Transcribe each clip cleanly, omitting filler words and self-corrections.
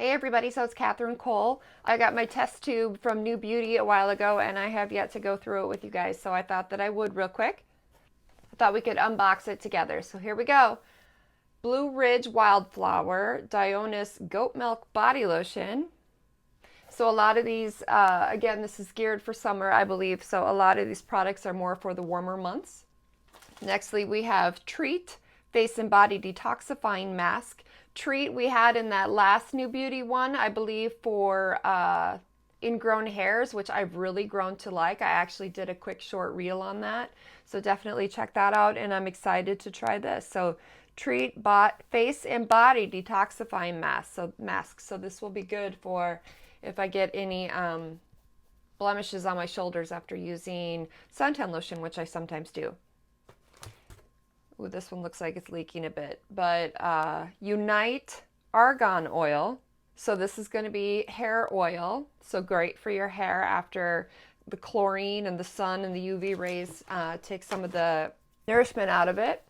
Hey everybody, so it's Katherine Cole. I got my test tube from New Beauty a while ago and I have yet to go through it with you guys, so I thought that I would real quick. I thought we could unbox it together, so here we go. Blue Ridge Wildflower Dionys Goat Milk Body Lotion. So a lot of these, again, this is geared for summer, I believe, so a lot of these products are more for the warmer months. Nextly, we have Treat Face and Body Detoxifying Mask. Treat we had in that last New Beauty one, I believe, for ingrown hairs, which I've really grown to like. I actually did a quick short reel on that, so definitely check that out, and I'm excited to try this. So Treat Face and Body Detoxifying Mask. So this will be good for if I get any blemishes on my shoulders after using suntan lotion, which I sometimes do. Ooh, this one looks like it's leaking a bit, but Unite Argan Oil. So this is going to be hair oil, so great for your hair after the chlorine and the sun and the UV rays take some of the nourishment out of it.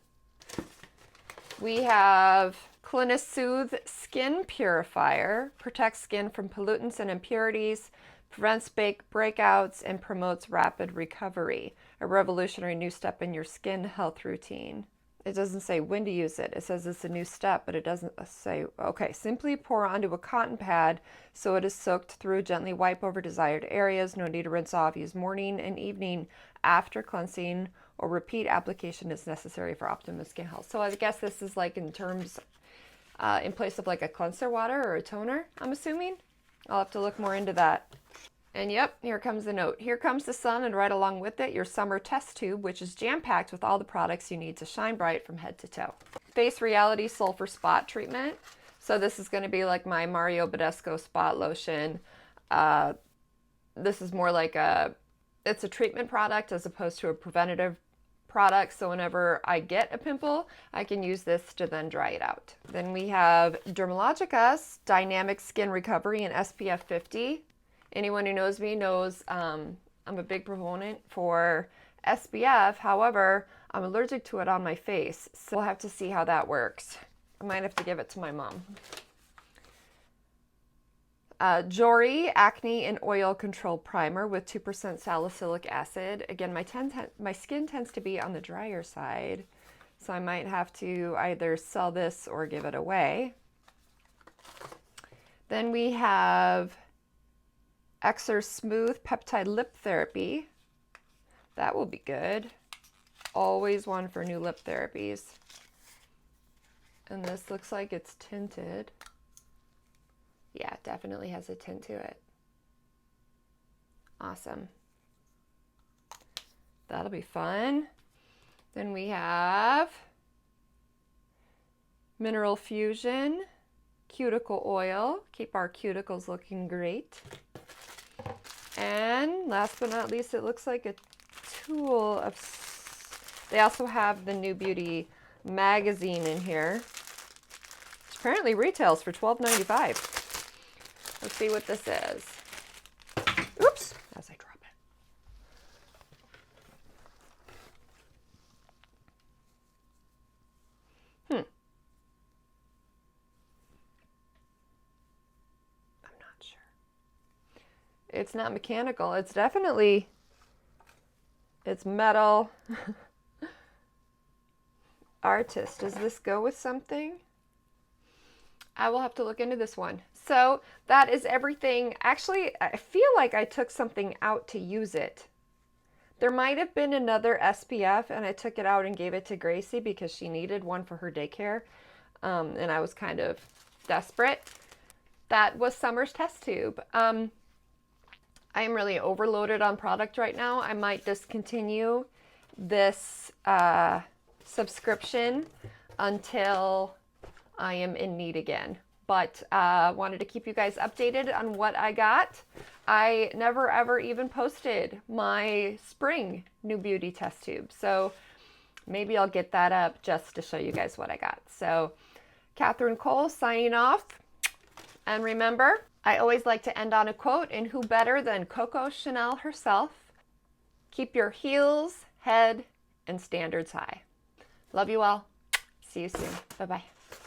We have CliniSoothe Skin Purifier, protects skin from pollutants and impurities, prevents breakouts, and promotes rapid recovery. A revolutionary new step in your skin health routine. It doesn't say when to use it. It says it's a new step, but it doesn't say, okay. Simply pour onto a cotton pad so it is soaked through. Gently wipe over desired areas. No need to rinse off. Use morning and evening after cleansing, or repeat application is necessary for optimum skin health. So I guess this is like in terms, in place of like a cleanser water or a toner, I'm assuming. I'll have to look more into that. And yep, here comes the note. Here comes the sun, and right along with it, your summer test tube, which is jam-packed with all the products you need to shine bright from head to toe. Face Reality Sulfur Spot Treatment. So this is going to be like my Mario Badescu spot lotion. This is more like it's a treatment product as opposed to a preventative product. So whenever I get a pimple, I can use this to then dry it out. Then we have Dermalogica's Dynamic Skin Recovery in SPF 50. Anyone who knows me knows I'm a big proponent for SPF. However, I'm allergic to it on my face, so we'll have to see how that works. I might have to give it to my mom. Jory Acne and Oil Control Primer with 2% salicylic acid. Again, my skin tends to be on the drier side, so I might have to either sell this or give it away. Then we have Exer Smooth Peptide Lip Therapy. That will be good. Always one for new lip therapies. And this looks like it's tinted. Yeah, it definitely has a tint to it. Awesome. That'll be fun. Then we have Mineral Fusion Cuticle Oil. Keep our cuticles looking great. And last but not least, it looks like a tool of, they also have the New Beauty magazine in here, which apparently retails for $12.95. Let's see what this is. Oops, as I drop it. It's not mechanical. It's definitely, it's metal. Artist, does this go with something? I will have to look into this one. So that is everything. Actually, I feel like I took something out to use it. There might have been another SPF and I took it out and gave it to Gracie because she needed one for her daycare. And I was kind of desperate. That was Summer's test tube. I am really overloaded on product right now. I might discontinue this subscription until I am in need again. But wanted to keep you guys updated on what I got. I never ever even posted my spring New Beauty test tube. So maybe I'll get that up just to show you guys what I got. So Katherine Cole signing off. And remember, I always like to end on a quote, and who better than Coco Chanel herself? Keep your heels, head, and standards high. Love you all. See you soon. Bye-bye.